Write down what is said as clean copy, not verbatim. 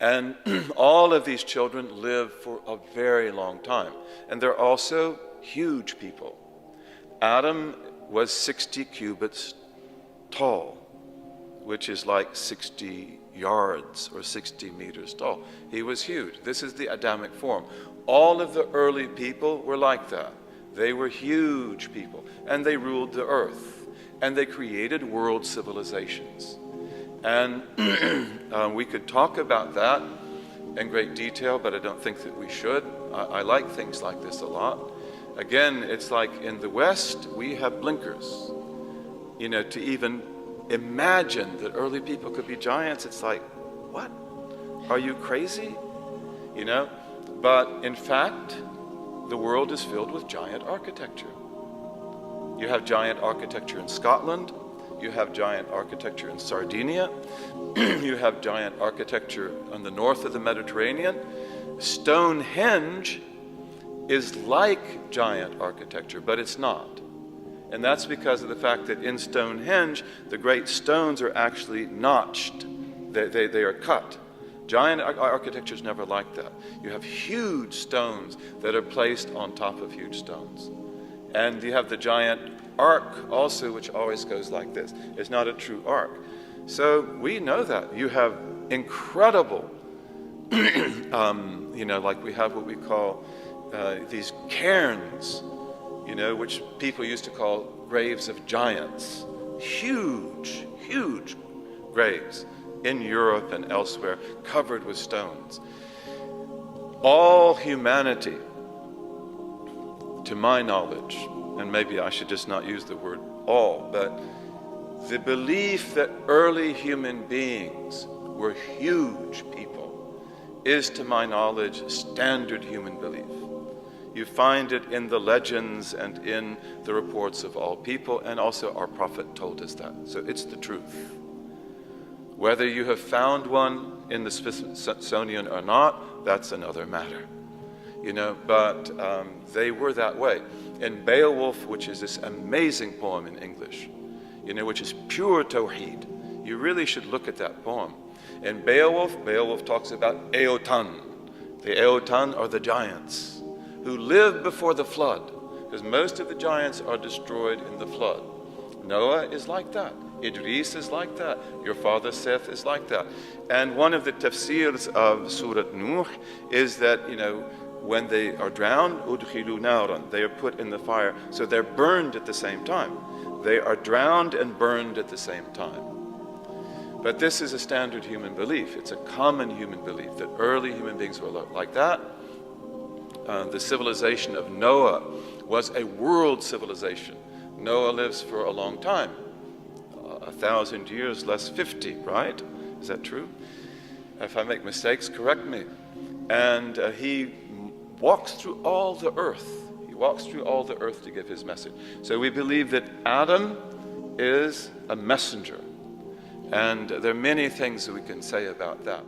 And all of these children live for a very long time. And they're also huge people. Adam was 60 cubits tall, which is like 60 yards or 60 meters tall. He was huge. This is the Adamic form. All of the early people were like that. They were huge people, and they ruled the earth, and they created world civilizations. And we could talk about that in great detail, but I don't think that we should. I like things like this a lot. Again, it's like in the West, we have blinkers. You know, to even imagine that early people could be giants, it's like, what? Are you crazy? You know? But in fact, the world is filled with giant architecture. You have giant architecture in Scotland. You have giant architecture in Sardinia. You have giant architecture on the north of the Mediterranean. Stonehenge is like giant architecture, but it's not. And that's because of the fact that in Stonehenge, the great stones are actually notched. They are cut. Giant architecture is never like that. You have huge stones that are placed on top of huge stones. And you have the giant ark also, which always goes like this. It's not a true ark. So we know that. You have incredible, you know, like we have what we call these cairns, you know, which people used to call graves of giants. Huge, huge graves in Europe and elsewhere, covered with stones. All humanity, to my knowledge, and maybe I should just not use the word all, but the belief that early human beings were huge people is, to my knowledge, standard human belief. You find it in the legends and in the reports of all people, and also our prophet told us that. So it's the truth. Whether you have found one in the Smithsonian or not, that's another matter. You know, but they were that way. In Beowulf, which is this amazing poem in English, you know, which is pure Tawheed. You really should look at that poem. In Beowulf talks about Eotan. The Eotan are the giants who lived before the flood, because most of the giants are destroyed in the flood. Noah is like that. Idris is like that. Your father Seth is like that. And one of the tafsirs of Surah Nuh is that, you know, when they are drowned, udkhilu naran, they are put in the fire, so they're burned at the same time. They are drowned and burned at the same time. But this is a standard human belief. It's a common human belief that early human beings were like that. The civilization of Noah was a world civilization. Noah lives for a long time, 1,000 years less 50, right? Is that true? If I make mistakes, correct me. And he walks through all the earth. He walks through all the earth to give his message. So we believe that Adam is a messenger. And there are many things that we can say about that.